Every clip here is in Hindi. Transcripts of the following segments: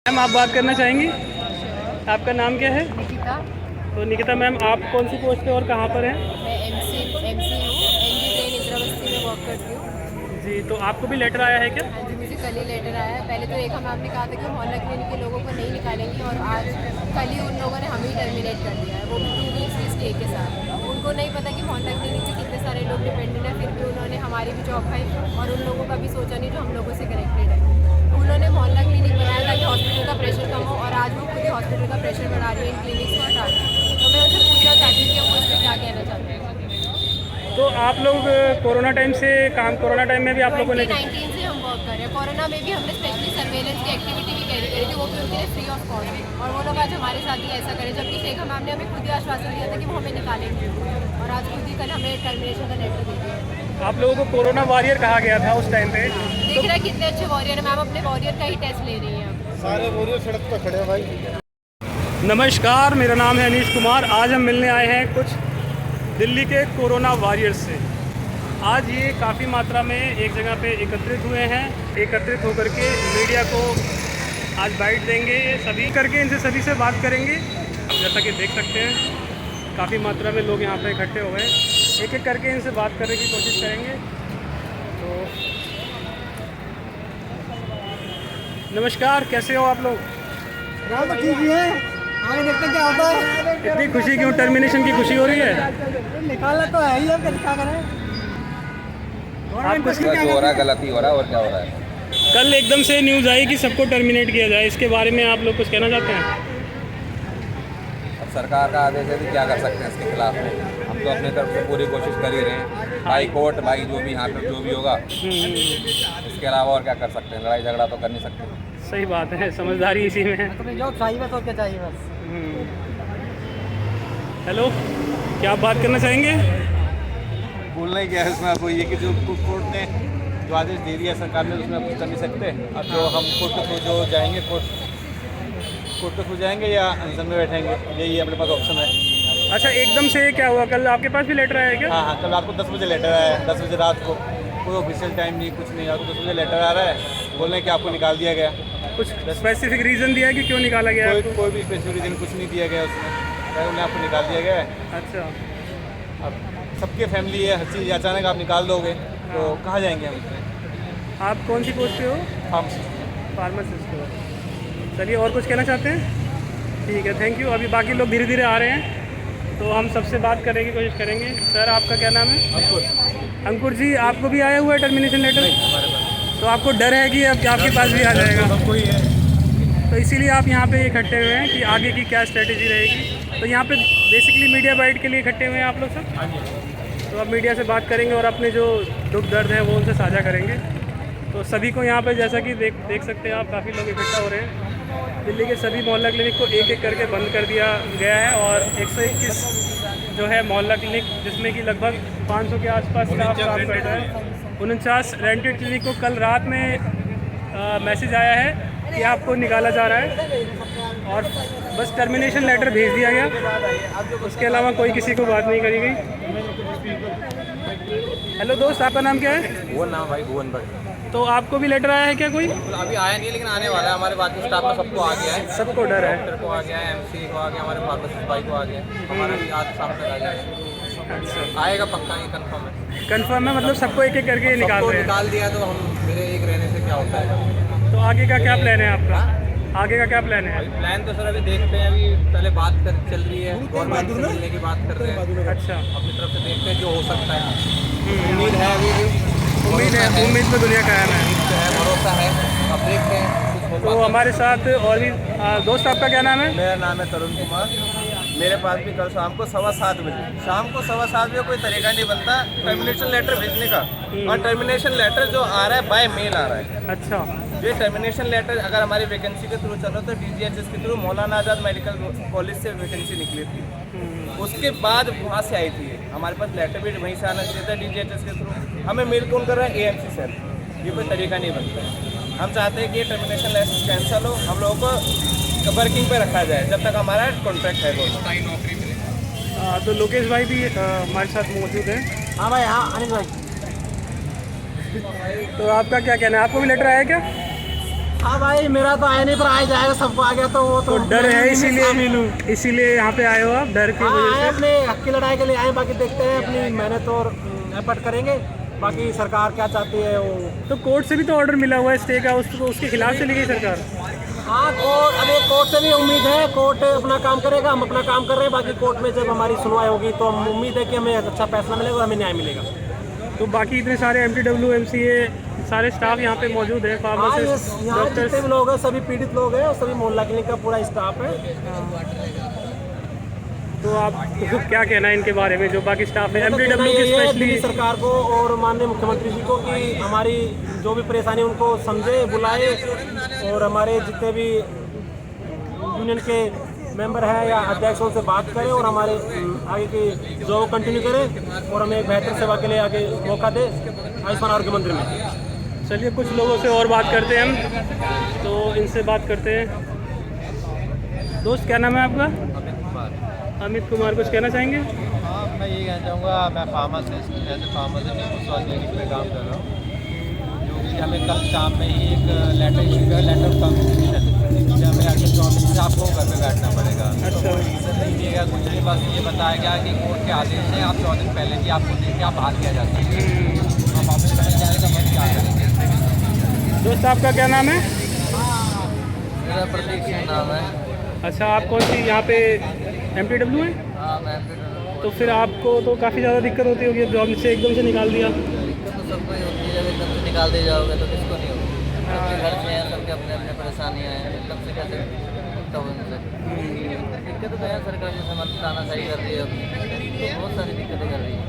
मैम आप बात करना चाहेंगी? आपका नाम क्या है? निकिता। तो निकिता मैम, आप कौन सी पोस्ट पे और कहाँ पर हैं? मैं एमसी हूँ। एनजी ट्रेन इंदिरावस्थी में वर्क करती हूँ। जी, तो आपको भी लेटर आया है क्या? हाँ जी, मुझे कल ही लेटर आया है। पहले तो एक मैम ने कहा था कि मोहल्ला क्लिनिक के लोगों को नहीं निकालेंगी, और आज कल ही उन लोगों ने हमें ही टर्मिनेट कर दिया है, वो भी 2 वीक्स की स्टे के साथ। उनको नहीं पता कि मोहल्ला क्लिनिक पे कितने सारे लोग डिपेंडेंट हैं, फिर भी उन्होंने हमारी भी जॉब खाई और उन लोगों का भी सोचा नहीं जो हम लोगों से कनेक्टेड है। उन्होंने मोहल्ला क्लिनिक बनाया ताकि हॉस्पिटल का प्रेशर कम हो, और आज वो खुद ही हॉस्पिटल का प्रेशर बढ़ा रही है इन क्लिनिक्स को हटा के। तो मैं उनसे पूछना चाहती हूँ कि वो इस पर क्या कहना चाहते हैं। तो आप लोग कोरोना टाइम से काम, कोरोना टाइम में भी आप लोगों ने 2019 से हम वर्क कर रहे हैं। कोरोना में भी हमने स्पेशली सर्वेलेंस की एक्टिविटी भी कैरी करी थी, वो भी उनके लिए फ्री ऑफ कॉस्ट, और वो लोग आज हमारे साथ ही ऐसा करें, जबकि शेखा मैम ने हमें खुद ही आश्वासन दिया था कि वो हमें निकालेंगे, और आज खुद ही कल हमें टर्मिनेशन का लेटर दे दिया। आप लोगों को कोरोना वॉरियर कहा गया था उस टाइम पे। देख रहा है कितने अच्छे वॉरियर है। मैम अपने वॉरियर का ही टेस्ट ले रही है अब। सारे वॉरियर सड़क पर खड़े हैं भाई। नमस्कार, मेरा नाम है अनीश कुमार। आज हम मिलने आए हैं कुछ दिल्ली के कोरोना वॉरियर्स से। आज ये काफ़ी मात्रा में एक जगह पे एकत्रित हुए हैं। एकत्रित होकर के मीडिया को आज बाइट देंगे, ये सभी करके इनसे सभी से बात करेंगे। जैसा कि देख सकते हैं काफ़ी मात्रा में लोग यहाँ पे इकट्ठे हुए हैं। एक एक करके इनसे बात करने की कोशिश करेंगे। तो नमस्कार, कैसे हो आप लोग? तो ठीक ही है, आगे देखते क्या होता है। इतनी खुशी क्यों? टर्मिनेशन की खुशी हो रही है? निकालना तो है ही, अब क्या करें। आपको जो हो रहा है गलती हो रहा है, और क्या हो रहा है। कल एकदम से न्यूज़ आई कि सबको टर्मिनेट किया जाए, इसके बारे में आप लोग कुछ कहना चाहते हैं? अब सरकार का आदेश है कि क्या कर सकते हैं इसके खिलाफ में। हम तो अपने तरफ से पूरी कोशिश कर ही रहे हैं। भाई कोर्ट भाई जो भी यहाँ पर जो भी होगा, इसके अलावा और क्या कर सकते हैं। लड़ाई झगड़ा तो कर नहीं सकते। सही बात है, समझदारी इसी में है। तुम्हें जॉब चाहिए बस, और क्या चाहिए बस। हेलो, क्या आप बात करना चाहेंगे? बोलना ही क्या है इसमें। आपको ये कि जो कोर्ट ने जो आदेश दे दिया सरकार ने, उसमें आप कुछ कर नहीं सकते। अब जो हम कोर्ट के थ्रू जो जाएंगे, कोर्ट के थ्रू जाएंगे या अनशन में बैठेंगे, यही अपने पास ऑप्शन है। अच्छा, एकदम से क्या हुआ? कल आपके पास भी लेटर आया क्या? हाँ, कल आपको 10 बजे लेटर आया है, 10 बजे रात को। कोई ऑफिशियल टाइम नहीं, कुछ नहीं। आपको 10 बजे लेटर आ रहा है, बोल रहे हैं कि आपको निकाल दिया गया। कुछ स्पेसिफिक रीज़न दिया है कि क्यों निकाला गया है? कोई भी स्पेसिफिक रीजन कुछ नहीं दिया गया उसमें, उन्हें आपको निकाल दिया गया है। अच्छा, अब सबके फैमिली है, हर चीज़ अचानक आप निकाल दोगे तो कहाँ जाएंगे हम इसमें। आप कौन सी पोस्ट पे हो? फार्मासिस्ट हो। चलिए, और कुछ कहना चाहते हैं? ठीक है, थैंक यू। अभी बाकी लोग धीरे धीरे आ रहे हैं, तो हम सबसे बात करने की कोशिश करेंगे। सर, आपका क्या नाम है? अंकुर जी, आपको भी आया हुआ है टर्मिनेशन लेटर? तो आपको डर है कि अब आपके पास भी आ जाएगा? सबको ही है। तो इसीलिए आप यहाँ पे इकट्ठे हुए हैं कि आगे की क्या स्ट्रेटेजी रहेगी। तो यहाँ पे बेसिकली मीडिया बाइट के लिए इकट्ठे हुए हैं आप लोग सब। तो अब मीडिया से बात करेंगे और अपने जो दुख दर्द है वो उनसे साझा करेंगे। तो सभी को यहाँ पे जैसा कि देख सकते हैं आप, काफ़ी लोग इकट्ठा हो रहे हैं। दिल्ली के सभी मोहल्ला क्लिनिक को एक एक करके बंद कर दिया गया है, और 121 जो है मोहल्ला क्लिनिक, जिसमें कि लगभग 500 के आसपास स्टाफ काम कर रहा है। 49 रेंटेड क्लिनिक को कल रात में मैसेज आया है कि आपको निकाला जा रहा है, और बस टर्मिनेशन लेटर भेज दिया गया। उसके अलावा कोई किसी को बात नहीं करी गई। हेलो दोस्त, आपका नाम क्या है? भुवन नाम भाई, भुवन भाई। तो आपको भी लेटर आया है क्या कोई? अभी आया नहीं, लेकिन आने वाला है। हमारे बाकी स्टाफ में सबको आ गया है। सबको डर है। डॉक्टर को आ गया है, एमसी को आ गया, हमारे फार्मासिस्ट भाई को आ गया। हमारा भी आज शाम तक आ जाएगा। अच्छा, आएगा पक्का, ये कंफर्म है। कंफर्म है? मतलब सबको एक एक करके निकाल सबको रहे हैं। निकाल दिया तो हम मेरे एक रहने से क्या होता है। तो आगे का क्या प्लान है आपका? आगे का क्या प्लान है? प्लान तो सर अभी देखते हैं। अभी पहले बात चल रही है, गवर्नमेंट से मिलने की बात कर रहे हैं। अच्छा, अपनी तरफ से देखते हैं जो हो सकता है। उम्मीद है, अभी भी उम्मीद है, उम्मीद में दुनिया कायम है। भरोसा है। अब देखते हैं कुछ हो तो हमारे साथ और भी दोस्त, आपका क्या नाम है? मेरा नाम है तरुण कुमार। मेरे पास भी कल शाम को 7:15 बजे, कोई तरीका नहीं बनता टर्मिनेशन लेटर भेजने का। और टर्मिनेशन लेटर जो आ रहा है बाय मेल आ रहा है। अच्छा, ये टर्मिनेशन लेटर अगर हमारी वैकेंसी के थ्रू चल रहा तो DGHS के थ्रू मौलाना आज़ाद मेडिकल कॉलेज से वैकेंसी निकली थी। उसके बाद वहाँ से आई थी हमारे पास लेटर भी, वहीं से आना चाहिए था DGHS के थ्रू। हमें मेल कौन कर रहा है? AMC sir. ये कोई तरीका नहीं बनता है। हम चाहते हैं कि ये टर्मिनेशन लेटर कैंसिल हो, हम लोगों को वर्किंग पे रखा जाए जब तक हमारा कॉन्ट्रैक्ट है। नौकरी मिले। तो लोकेश भाई भी हमारे साथ मौजूद हैं। हाँ भाई, हाँ अनिल भाई। तो आपका क्या कहना है? आपको भी लेटर आया क्या? हाँ भाई, मेरा तो आया नहीं पर आ जाएगा, सबको आ गया तो वो तो डर है इसीलिए यहाँ पे आए हो आप, डर की वजह आए से? अपने हक की लड़ाई के लिए आए, बाकी देखते हैं, अपनी मेहनत और एफर्ट करेंगे, बाकी सरकार क्या चाहती है वो। तो कोर्ट से भी तो ऑर्डर मिला हुआ है स्टे का, उसके खिलाफ चली गई सरकार? हाँ, कोर्ट, अभी कोर्ट से भी उम्मीद है, कोर्ट अपना काम करेगा, हम अपना काम कर रहे हैं, बाकी कोर्ट में जब हमारी सुनवाई होगी तो हम उम्मीद है कि हमें अच्छा फैसला मिलेगा और हमें न्याय मिलेगा। तो बाकी इतने सारे MTW MCA सारे स्टाफ यहाँ पे मौजूद है, हाँ, फार्मासिस्ट, यहाँ जितने डॉक्टर्स। भी लोग हैं सभी पीड़ित लोग हैं और सभी मोहल्ला क्लिनिक का पूरा स्टाफ है। तो आप क्या कहना है इनके बारे में, जो बाकी स्टाफ है तो कहना MTW की यही है स्पेशली? दिल्ली सरकार को और माननीय मुख्यमंत्री जी को कि हमारी जो भी परेशानी उनको समझे, बुलाए और हमारे जितने भी यूनियन के मेंबर हैं या अध्यक्ष उनसे बात करें और हमारे आगे की जॉब कंटिन्यू करें और हमें एक बेहतर सेवा के लिए आगे मौका दे आयुष्मान आरोग्य मंदिर में। चलिए कुछ लोगों से और बात करते हैं हम, तो इनसे बात करते हैं। दोस्त क्या नाम है आपका? अमित कुमार, कुछ कहना चाहेंगे? हाँ, मैं ये कहना चाहूँगा, मैं फार्मासिस्ट एज ए फार्मासिस्ट नींबू स्वास्थ्य क्लिनिक में काम कर रहा हूँ, जो कि हमें कल शाम में ही एक लेटर इशू किया, लेटर ऑफ कम्युनिकेशन, जिससे हमें अगले 24 से आपको घर पे बैठना पड़ेगा। अच्छा, इससे नहीं दिएगा कुछ नहीं, बस ये बताया गया कि कोर्ट के आदेश से आप 14 दिन पहले ही आपको देख के आप बाहर किया जाता है। हम वापस समझ जाएगा तो हम क्या करेंगे। दोस्त आपका क्या नाम है? मेरा प्रतीक सिंह नाम है। अच्छा, आप कौन सी यहाँ पे MTW है? हाँ, मैं तो फिर आपको तो काफ़ी ज़्यादा दिक्कत होती होगी, जॉब से एकदम से निकाल दिया। दिक्कत तो सबको ही होती है, जब एकदम से निकाल दिए जाओगे तो किसको नहीं होगी। सबके घर में हैं, सबके अपने अपने परेशानियाँ हैं, एकदम से कैसे तब उनसे दिक्कत तो है। सरकार जैसे मत तानाशाही कर रही है, तो बहुत सारी दिक्कतें कर रही है।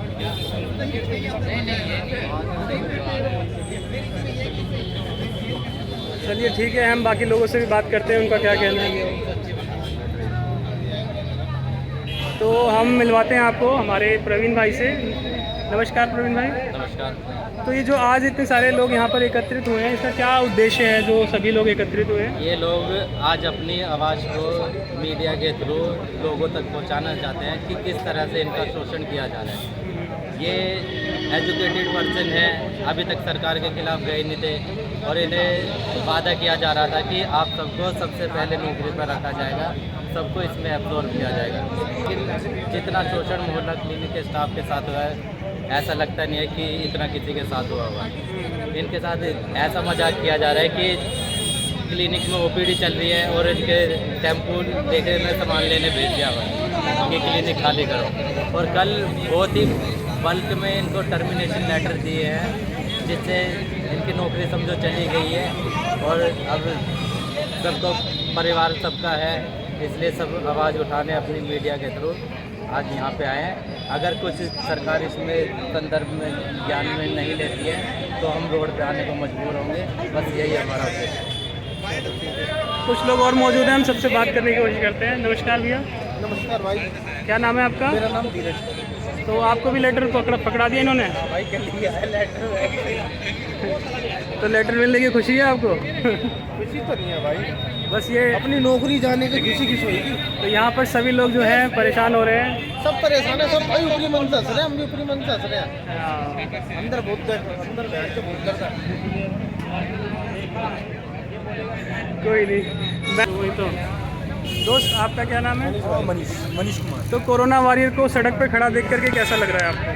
चलिए ठीक है, हम बाकी लोगों से भी बात करते हैं, उनका क्या कहना है। तो हम मिलवाते हैं आपको हमारे प्रवीण भाई से। नमस्कार प्रवीण भाई। नमस्कार। तो ये जो आज इतने सारे लोग यहाँ पर एकत्रित हुए हैं, इसका क्या उद्देश्य है जो सभी लोग एकत्रित हुए हैं? ये लोग आज अपनी आवाज़ को मीडिया के थ्रू लोगों तक पहुँचाना चाहते हैं कि किस तरह से इनका शोषण किया जा रहा है। ये एजुकेटेड पर्सन है, अभी तक सरकार के खिलाफ गए नहीं थे और इन्हें वादा किया जा रहा था कि आप सबको सबसे पहले नौकरी पर रखा जाएगा, सबको इसमें एब्जॉर्ब किया जाएगा। लेकिन जितना शोषण मोहल्ला क्लिनिक के स्टाफ के साथ हुआ है, ऐसा लगता नहीं है कि इतना किसी के साथ हुआ होगा। इनके साथ ऐसा मजाक किया जा रहा है कि क्लिनिक में OPD चल रही है और इनके टेम्पू लेके में सामान लेने भेज दिया हुआ कि क्लिनिक खाली करो। और कल बहुत ही बल्क में इनको टर्मिनेशन लेटर दिए हैं, जिससे इनकी नौकरी समझो चली गई है और अब सबको परिवार सबका है, इसलिए सब आवाज़ उठाने अपनी मीडिया के थ्रू आज यहाँ पे आए हैं। अगर कुछ सरकार इसमें संदर्भ में ज्ञान में नहीं लेती है तो हम रोड पे आने को मजबूर होंगे, बस यही हमारा उद्देश्य। कुछ लोग और मौजूद हैं, हम सबसे बात करने की कोशिश करते हैं। नमस्कार भैया। नमस्कार भाई, क्या नाम है आपका? मेरा नाम धीरज। तो आपको भी लेटर पकड़ा दिया इन्होंने? भाई कल लिया है लेटर। तो लेटर मिलने की खुशी है आपको? खुशी तो नहीं है भाई, बस ये। अपनी नौकरी जाने की खुशी किस होगी। तो यहाँ पर सभी लोग जो हैं परेशान हो रहे हैं। सब परेशान है, सब भाई ऊपरी मन से हंस रहे हैं, हम भी ऊपरी मन से हंस रहे हैं। हाँ। अंदर बहुत दर्द, अंदर बैठ के बहुत दर्द है। कोई नहीं, वही तो। दोस्त आपका क्या नाम है? मनीष कुमार। तो कोरोना वॉरियर को सड़क पर खड़ा देख करके कैसा लग रहा है आपको?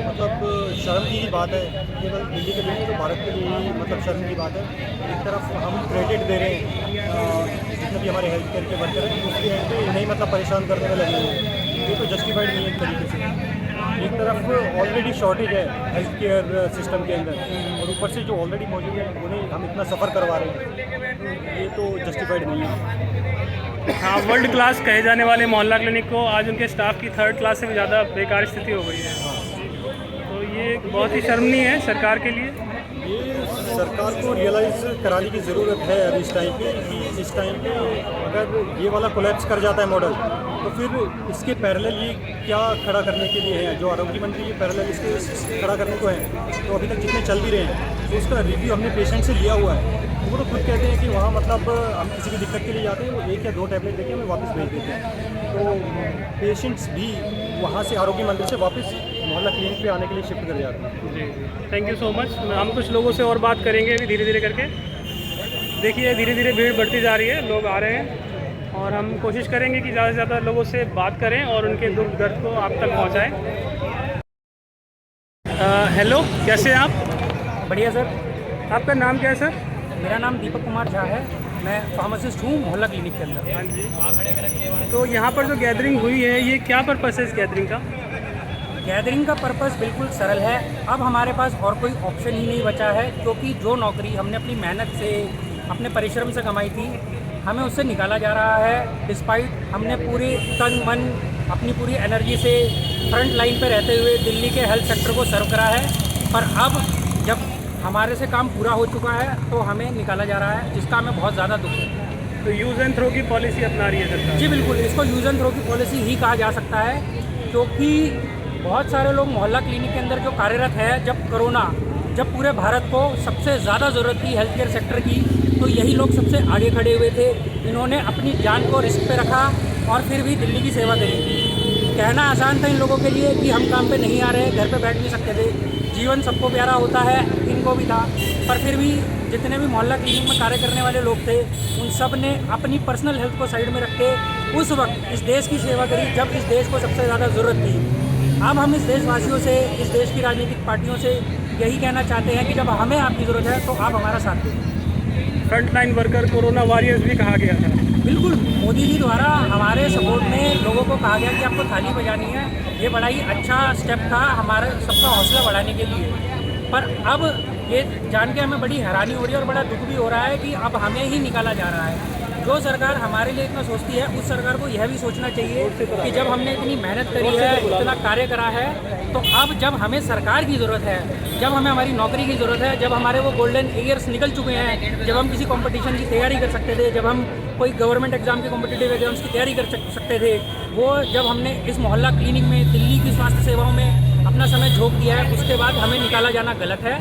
मतलब शर्म की ही बात है, केवल दिल्ली के लिए तो भारत के लिए ही मतलब शर्म की बात है। एक तरफ हम क्रेडिट दे रहे हैं जितने भी हमारे हेल्थ केयर के वर्कर हैं, दूसरी हैंड पे इन्हें मतलब परेशान करने में लगे हुए हैं। ये तो जस्टिफाइड नहीं है एक तरीके से। एक तरफ ऑलरेडी शॉर्टेज है हेल्थ केयर सिस्टम के अंदर और ऊपर से जो ऑलरेडी मौजूद है उन्हें हम इतना सफ़र करवा रहे हैं, ये तो जस्टिफाइड नहीं है। हाँ, वर्ल्ड क्लास कहे जाने वाले मोहल्ला क्लिनिक को आज उनके स्टाफ की 3rd क्लास से भी ज़्यादा बेकार स्थिति हो गई है। तो ये बहुत ही शर्मनीय है सरकार के लिए। ये सरकार को रियलाइज़ कराने की ज़रूरत है अभी इस टाइम पे कि इस टाइम पे अगर ये वाला कोलैप्स कर जाता है मॉडल, तो फिर इसके पैरेलल ये क्या खड़ा करने के लिए है। जो आरोग्य मंत्री ये पैरेलल इसके खड़ा करने को है, तो अभी तक जितने चल भी रहे हैं तो उसका रिव्यू हमने पेशेंट से लिया हुआ है। तो वो तो खुद कहते हैं कि वहाँ मतलब हम किसी भी दिक्कत के लिए जाते हैं, वो 1 या 2 टैबलेट देके हमें वापस भेज देते हैं। तो पेशेंट्स भी वहाँ से आरोग्य मंदिर से वापस मोहल्ला क्लिनिक पे आने के लिए शिफ्ट कर जाते हैं। जी, थैंक यू सो मच। हम कुछ लोगों से और बात करेंगे अभी धीरे धीरे करके। देखिए धीरे धीरे भीड़ बढ़ती जा रही है, लोग आ रहे हैं और हम कोशिश करेंगे कि ज़्यादा से ज़्यादा लोगों से बात करें और उनके दुख दर्द को आप तक पहुँचाएँ। हेलो, कैसे हैं आप? बढ़िया सर। आपका नाम क्या है सर? मेरा नाम दीपक कुमार झा है। मैं फार्मासिस्ट हूँ मोहल्ला क्लिनिक के अंदर। हाँ जी। तो यहाँ पर जो गैदरिंग हुई है, ये क्या पर्पस है इस गैदरिंग का? गैदरिंग का पर्पस बिल्कुल सरल है। अब हमारे पास और कोई ऑप्शन ही नहीं बचा है, क्योंकि जो नौकरी हमने अपनी मेहनत से, अपने परिश्रम से कमाई थी, हमें उससे निकाला जा रहा है। डिस्पाइट हमने पूरी तन मन, अपनी पूरी एनर्जी से फ्रंट लाइन पे रहते हुए दिल्ली के हेल्थ सेक्टर को सर्व करा है, पर अब जब हमारे से काम पूरा हो चुका है तो हमें निकाला जा रहा है, जिसका हमें बहुत ज़्यादा दुख है। तो यूज़ एंड थ्रो की पॉलिसी अपना रही है सरकार? जी बिल्कुल, इसको यूज़ एंड थ्रो की पॉलिसी ही कहा जा सकता है, क्योंकि बहुत सारे लोग मोहल्ला क्लिनिक के अंदर जो कार्यरत है, जब पूरे भारत को सबसे ज़्यादा ज़रूरत थी हेल्थ केयर सेक्टर की, तो यही लोग सबसे आगे खड़े हुए थे। इन्होंने अपनी जान को रिस्क पे रखा और फिर भी दिल्ली की सेवा करी। कहना आसान था इन लोगों के लिए कि हम काम पे नहीं आ रहे, घर पे बैठ भी सकते थे। जीवन सबको प्यारा होता है, इनको भी था, पर फिर भी जितने भी मोहल्ला क्लिनिक में कार्य करने वाले लोग थे, उन सब ने अपनी पर्सनल हेल्थ को साइड में रख के उस वक्त इस देश की सेवा करी जब इस देश को सबसे ज़्यादा ज़रूरत थी। अब हम इस देशवासियों से, इस देश की राजनीतिक पार्टियों से यही कहना चाहते हैं कि जब हमें आपकी ज़रूरत है तो आप हमारा साथ दें। Front line worker, corona warriors भी कहा गया था। बिल्कुल, मोदी जी द्वारा हमारे सपोर्ट में लोगों को कहा गया कि आपको थाली बजानी है। ये बड़ा ही अच्छा स्टेप था हमारे सबका हौसला बढ़ाने के लिए। पर अब ये जान के हमें बड़ी हैरानी हो रही है और बड़ा दुख भी हो रहा है कि अब हमें ही निकाला जा रहा है। जो सरकार हमारे लिए इतना सोचती है, उस सरकार को यह भी सोचना चाहिए कि जब हमने इतनी मेहनत करी है, इतना कार्य करा है, तो अब जब हमें सरकार की ज़रूरत है, जब हमें हमारी नौकरी की ज़रूरत है, जब हमारे वो गोल्डन ईयर्स निकल चुके हैं, जब हम किसी कंपटीशन की तैयारी कर सकते थे, जब हम कोई गवर्नमेंट एग्जाम के कॉम्पिटिटिव एग्जाम्स की तैयारी कर सकते थे, वो जब हमने इस मोहल्ला क्लिनिक में दिल्ली की स्वास्थ्य सेवाओं में अपना समय झोंक दिया है, उसके बाद हमें निकाला जाना गलत है।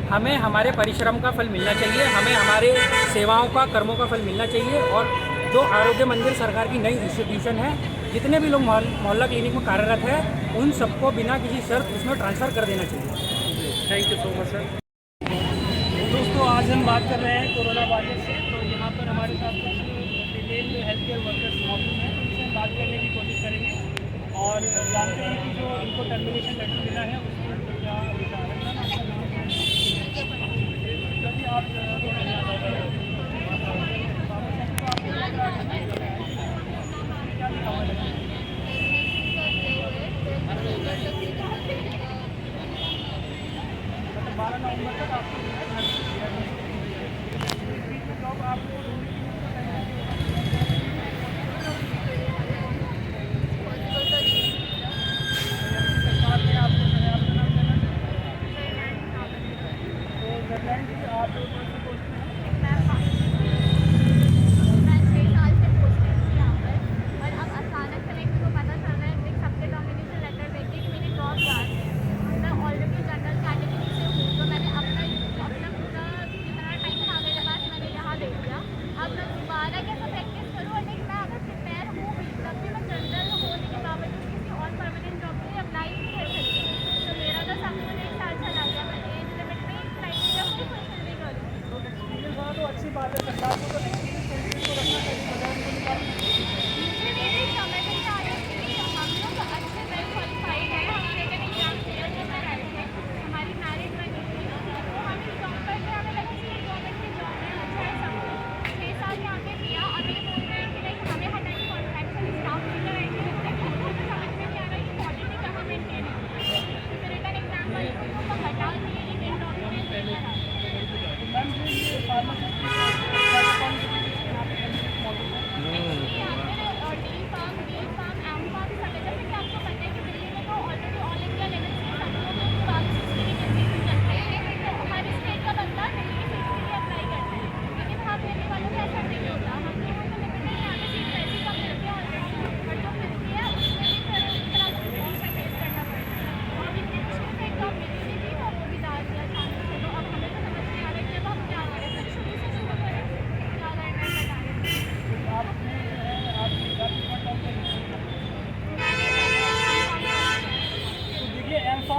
हमें हमारे परिश्रम का फल मिलना चाहिए, हमें हमारे सेवाओं का, कर्मों का फल मिलना चाहिए। और जो आरोग्य मंदिर सरकार की नई इंस्टीट्यूशन है, जितने भी लोग मोहल्ला क्लिनिक में कार्यरत है, उन सबको बिना किसी शर्त उसमें ट्रांसफ़र कर देना चाहिए। Thank you so much sir. दोस्तों, आज हम बात कर रहे हैं कोरोना वायरस से। तो यहाँ पर हमारे साथ कुछ फीमेल हेल्थ केयर वर्कर्स मौजूद हैं, उनसे हम बात करने की कोशिश करेंगे और जानते हैं कि जो इनको टर्मिनेशन लेटर मिला है उसके ऊपर क्या विचार है।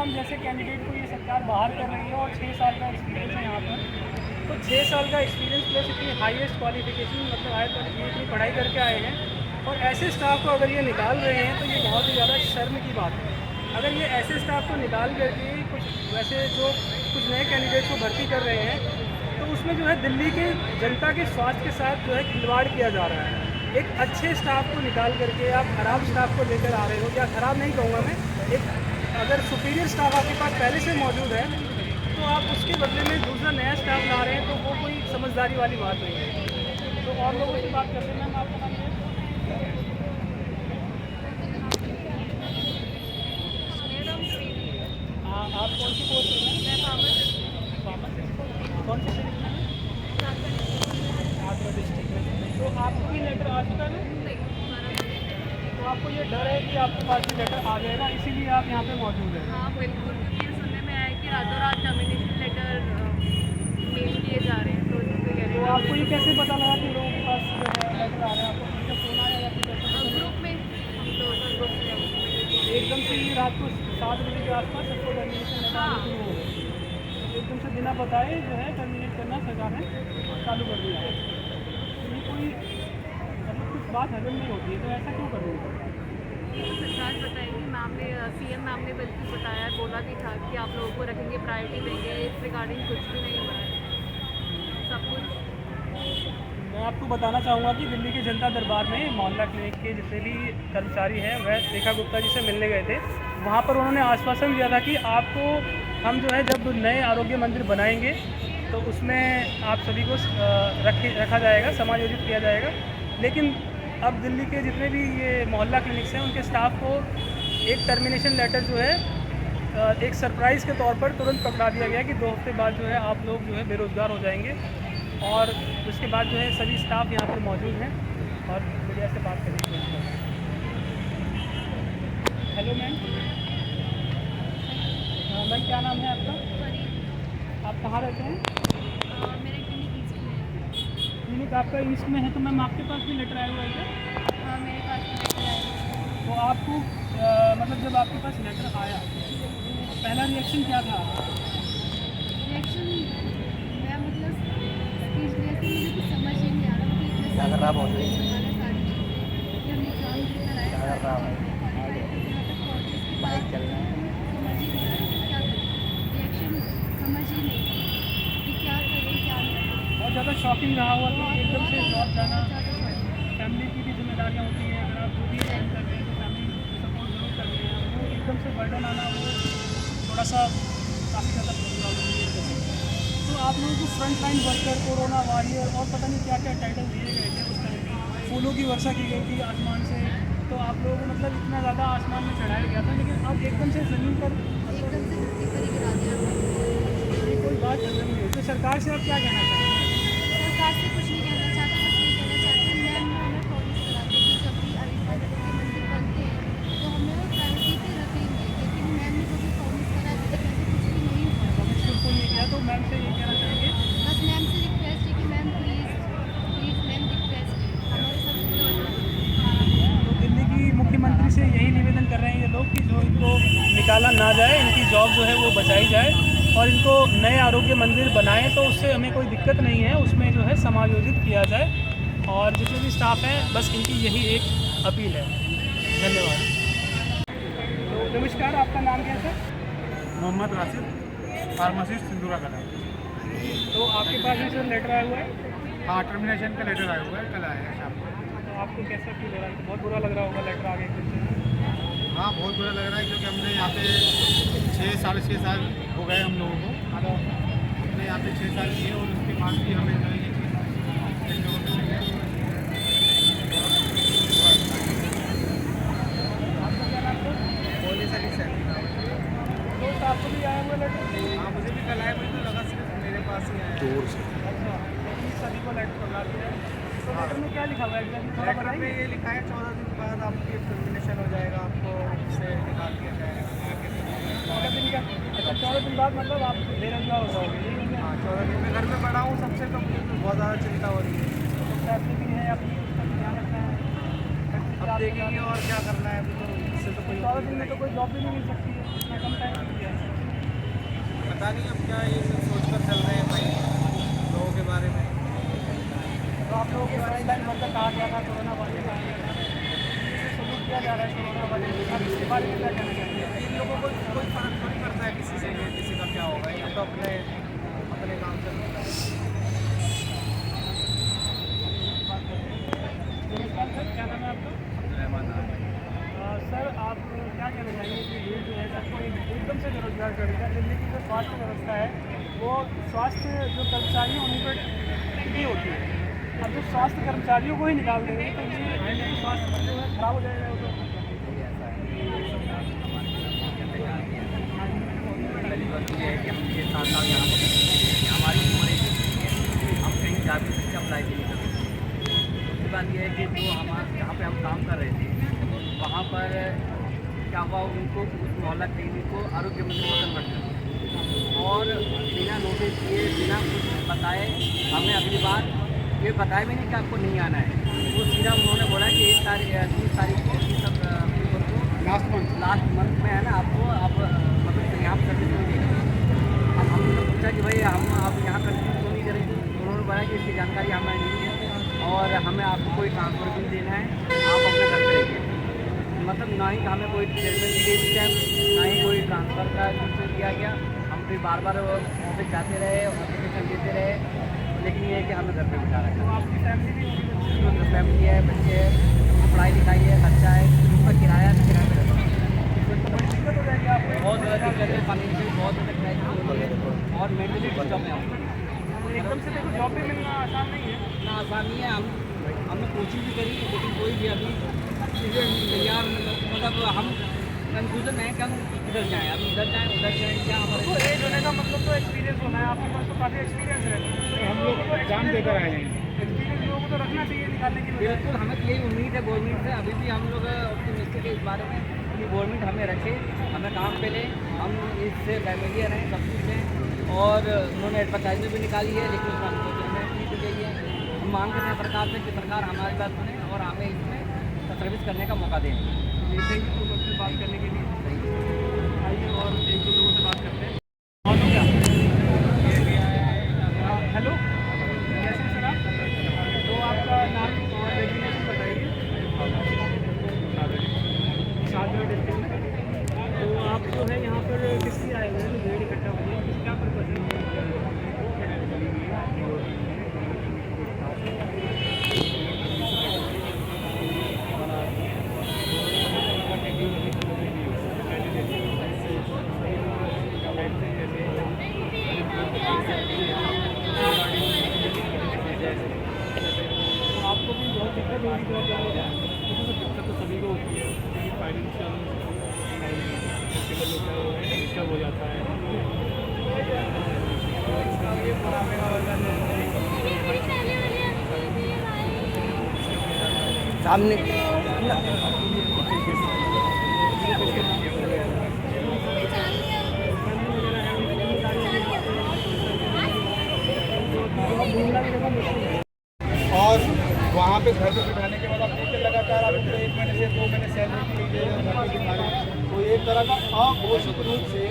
जैसे कैंडिडेट को ये सरकार बाहर कर रही है और 6 साल का एक्सपीरियंस है यहाँ पर, तो 6 साल का एक्सपीरियंस प्लस इतनी हाईएस्ट क्वालिफिकेशन मतलब हायर क्वालिफिकेशन इतनी पढ़ाई करके आए हैं और ऐसे स्टाफ को अगर ये निकाल रहे हैं तो ये बहुत ही ज़्यादा शर्म की बात है। अगर ये ऐसे स्टाफ को निकाल करके कुछ वैसे जो कुछ नए कैंडिडेट्स को भर्ती कर रहे हैं तो उसमें जो है दिल्ली के जनता के स्वास्थ्य के साथ जो है खिलवाड़ किया जा रहा है। एक अच्छे स्टाफ को निकाल करके आप खराब स्टाफ को लेकर आ रहे हो, या खराब नहीं कहूँगा मैं, एक अगर सुपीरियर स्टाफ आपके पास पहले से मौजूद है तो आप उसके बदले में दूसरा नया स्टाफ ला रहे हैं, तो वो कोई समझदारी वाली बात नहीं है। तो और लोगों से बात करते हैं। मैम आपका नाम है? हाँ, आप कौन सी कोर्स कर रहे हैं? कौन सी डिस्ट्रिक्ट में? तो आपको भी लेटर आ चुका है? तो आपको ये डर है कि आपके पास भी लेटर आ जाएगा, इसीलिए आप यहाँ पे मौजूद हैं? हाँ बिल्कुल, क्योंकि सुनने में आया कि रातों रात नॉमिनेशन लेटर मेल किए जा रहे हैं, तो इसलिए कह रहे तो हैं। आपको ये कैसे पता लगा कि लोगों के पास जो है लेटर आ रहा है? आपको किसी का फ़ोन आया या फिर कैसे? ग्रुप में हम तो ग्रुप में एकदम से ही रात को 7 बजे के आसपास सबको टर्मिनेशन लेटर आना शुरू हो गए। एकदम से बिना बताए जो है टर्मिनेट करना सरकार ने चालू कर दिया है। ये कोई मतलब कुछ बात हजम नहीं होती है, तो ऐसा क्यों कर रही है? सरकार बताएगी। मैम ने CM मैम ने बल्कि बताया, बोला भी था कि आप लोगों को रखेंगे, प्रायोरिटी देंगे, इस रिगार्डिंग कुछ भी नहीं हुआ है सब कुछ। मैं आपको बताना चाहूँगा कि दिल्ली के जनता दरबार में मोहल्ला क्लिनिक के जितने भी कर्मचारी हैं वह रेखा गुप्ता जी से मिलने गए थे। वहाँ पर उन्होंने आश्वासन दिया था कि आपको हम जो है जब नए आरोग्य मंदिर बनाएंगे तो उसमें आप सभी को रखा जाएगा, समायोजित किया जाएगा। लेकिन अब दिल्ली के जितने भी ये मोहल्ला क्लिनिक्स हैं उनके स्टाफ को एक टर्मिनेशन लेटर जो है एक सरप्राइज़ के तौर पर तुरंत पकड़ा दिया गया कि 2 हफ्ते बाद जो है आप लोग जो है बेरोज़गार हो जाएंगे। और उसके बाद जो है सभी स्टाफ यहाँ पर मौजूद हैं और मीडिया से बात करने की कोशिश कर रहे हैं। हेलो मैम, मैम क्या नाम है आपका? आप कहाँ रहते हैं? मेरे क्लिनिक ईस्ट में है। क्लिनिक आपका ईस्ट में है, तो मैम आपके पास भी लेटर आया हुआ है क्या? हाँ मेरे पास लेटर आया। तो आपको मतलब जब आपके पास लेटर आया पहला रिएक्शन क्या था? रिएक्शन मैं मतलब स्पीच देते मुझे कुछ समझ ही नहीं आ रहा कि इतने साल हमारा सारी चीज़ें कि हम एग्जाम देकर आए यहाँ तक पहुँचे, इसके बाद समझ ही नहीं आ रहा कि क्या करें। रिएक्शन समझ ही नहीं कि क्या करें क्या नहीं। बहुत ज़्यादा शॉकिंग रहा हुआ कि एकदम से जॉब जाना, फैमिली की भी जिम्मेदारियाँ होती हैं, अगर आप जो भी काम कर रहे हैं तो फैमिली सपोर्ट जरूर करते हैं, वो एकदम से बर्डन आना वो थोड़ा सा काफ़ी ज़्यादा प्रॉब्लम है। तो आप लोगों को front line worker, corona warrior और पता नहीं क्या क्या टाइटल दिए गए थे उस टाइम पे, फूलों की वर्षा की गई थी आसमान से, तो आप लोगों को मतलब इतना ज़्यादा आसमान में चढ़ाया गया था, लेकिन अब एकदम से ज़मीन पर एकदम से धरती पर ही गिरा दिया। ये कोई बात हजम नहीं हुई। तो सरकार से आप क्या कहना चाहते हैं? सरकार से कुछ नहीं कहना चाहते, बस ये कहना चाहते हैं मैम हमें प्रॉमिस कराते कि जब भी आरोग्य मंदिर बनते हैं तो हमें वो प्रायोरिटी पे रखेंगे, लेकिन मैम ने जो भी प्रॉमिस करा है अभी तक ऐसे कुछ भी नहीं हुआ। प्रॉमिस बिल्कुल नहीं किया, तो मैम से ये कहना चाहेंगे? बस मैम से रिक्वेस्ट है कि ma'am please please ma'am request है हमारे साथ तो दिल्ली की मुख्यमंत्री से यही निवेदन कर रहे हैं ये लोग कि जो इनको निकाला ना जाए, इनकी जॉब जो है वो बचाई जाए और इनको नए आरोग्य मंदिर बनाएं तो उससे हमें कोई दिक्कत नहीं है, उसमें जो है समायोजित किया जाए। और जितने भी स्टाफ हैं बस इनकी यही एक अपील है। धन्यवाद। तो नमस्कार, आपका नाम क्या है सर? मोहम्मद राशिद, फार्मासिस्ट सिंदूरा कला। तो आपके पास भी सर लेटर आया हुआ है? हाँ, टर्मिनेशन का लेटर आया हुआ है, कल आया है शाम को। तो आपको कैसा फील हो रहा है? बहुत बुरा लग रहा होगा लेटर आ गया फिर से? हाँ, बहुत बुरा लग रहा है क्योंकि हमने यहाँ पे 6 साढ़े 6 साल हो गए हम लोगों को। हमने यहाँ पे 6 साल किए और उसके बाद भी हमें जो है ये चीज़ देखने को मिली है। आपका क्या नाम सर? Police Ali sir. तो आपको भी आया हुआ लेटर? हाँ मुझे भी कल आया, मुझे तो लगा सिर्फ मेरे पास ही आया। अच्छा, लेकिन सभी को लेटर पकड़ा दिया है। तो लेटर में क्या लिखा हुआ है एग्जैक्टली थोड़ा लेटर में बताइए? ये लिखा है 14 दिन बाद आपकी टर्मिनेशन हो जाएगा, आपको उससे निकाल दिया जाएगा। 14 दिन का? अच्छा, 14 दिन बाद मतलब आप बेरोजगार हो जाओगे, यही हो गया? हाँ 14 दिन में घर में पड़ा हूँ, सबसे तो बहुत ज़्यादा चिंता हो रही है। तो फैमिली भी है अपनी, उसका ध्यान रखना है। अब देखेंगे और क्या करना है, अभी तो इससे तो कोई 14 दिन में तो कोई जॉब भी नहीं मिल सकती है, इतना कम टाइम मिल गया है। पता नहीं अब क्या ये सोच कर चल रहे हैं भाई, तो कहा गया था कोरोना वायरस आने का, जिसे सलूट किया जा रहा है कोरोना वायरस, अब इसके बारे में क्या कहना चाहिए? इन लोगों को कोई फर्क थोड़ी पड़ता है किसी से, किसी का क्या होगा, ये तो अपने काम से नमस्कार सर, क्या नाम है आपका? सर, आप क्या कहना चाहेंगे कि ये जो है सबको एकदम से बेरोजगार कर देगा? दिल्ली की जो स्वास्थ्य व्यवस्था है वो स्वास्थ्य जो कर्मचारी हैं उन्हीं पर टिकी होती है। अब जो स्वास्थ्य कर्मचारियों को ही निकाल देंगे तो ये स्वास्थ्य जो है खराब हो जाएगा। वो हमारी उम्र हम कहीं जा भी सकते अप्लाई भी नहीं कर सकते। दूसरी बात यह है कि जो जहाँ पे हम काम कर रहे थे वहाँ पर क्या हुआ, उनको उस मोहल्ला क्लिनिक को आरोग्य मंत्री में कन्वर्ट कर दिया और बिना नोटिस किए, बिना कुछ बताए, हमें अगली बार ये बताया भी नहीं कि आपको नहीं आना है। वो सीधा उन्होंने बोला कि 30 तारीख को सब लास्ट मंथ में है ना, आपको आप मतलब यहाँ पर सर्विस नहीं देगा। अब हमने पूछा कि भाई हम आप यहाँ कंटिन्यू क्यों नहीं करेंगे? उन्होंने बोला कि इसकी जानकारी हमें नहीं है और हमें आपको कोई ट्रांसफ़र भी देना है, आप अपने घर पर रहिए। मतलब ना ही हमें कोई ट्रीटमेंट दी गई टाइम, ना ही कोई ट्रांसफ़र का कुछ दिया गया। हम फिर बार बार ऑफिस जाते रहे, एप्लीकेशन देते रहे, लेकिन ये है कि हमें घर पे बिठा रखा है। आपकी फैमिली भी होगी? फैमिली है, बच्चे हैं, पढ़ाई लिखाई है, खर्चा है, रूम का किराया पे रहता है। दिक्कत हो जाएगी आपको? बहुत ज़्यादा दिक्कत है, फाइनेंशियल बहुत ज़्यादा क्राइसिस हो रही है और मेंटली डिस्टर्ब है हम। एकदम से देखो जॉब भी मिलना आसान नहीं है। ना आसान नहीं है, हमने कोशिश भी करी लेकिन कोई भी अभी चीज़ें तैयार मतलब हम कंफ्यूजन में है कि हम इधर जाएँ, अब इधर जाएँ उधर जाएँ, क्या तो हमारे एज होने का मतलब तो एक्सपीरियंस होना है। आपके पास तो काफ़ी एक्सपीरियंस है, तो हम लोग को एग्जाम देकर आए हैं। एक्सपीरियंस लोगों को तो रखना चाहिए निकालने के लिए। बिल्कुल, हमें तो यही उम्मीद है गवर्नमेंट से। अभी भी हम लोग ऑप्टिमिस्टिक है इस बारे में कि गवर्नमेंट हमें रखे, हमें काम पे ले, हम इससे फैमिलियर हैं, सब कुछ हैं। और उन्होंने एडवर्टाइजमेंट भी निकाली है लेकिन उसका हमको पेमेंट नहीं दी गई है। हम मांग करते हैं सरकार से कि सरकार हमारी बात सुने और हमें इसमें सर्विस करने का मौका दें। थैंक यू मुझसे बात करने के लिए। आइए और एक दो लोगों से बात करते हैं। और क्या? हेलो, कैसे हैं सर आप? तो आपका नाम और डेजिग्नेशन बताइए। सागर डिस्ट्रिक्ट में। तो आप जो है यहाँ पर किस लिए आए हुए हैं? भीड़ इकट्ठा हुई है, किस क्या पर्पज है? आपको भी बहुत दिक्कत होगी जॉब जाने में? दिक्कत तो सभी को होती है क्योंकि फाइनेंशियल डिस्टर्ब हो जाता है। सामने और वहाँ पे घर पे बिठाने के बाद आप देखिए लगातार आप 1 महीने से 2 महीने सैलरी की है, तो एक तरह का अघोषित रूप से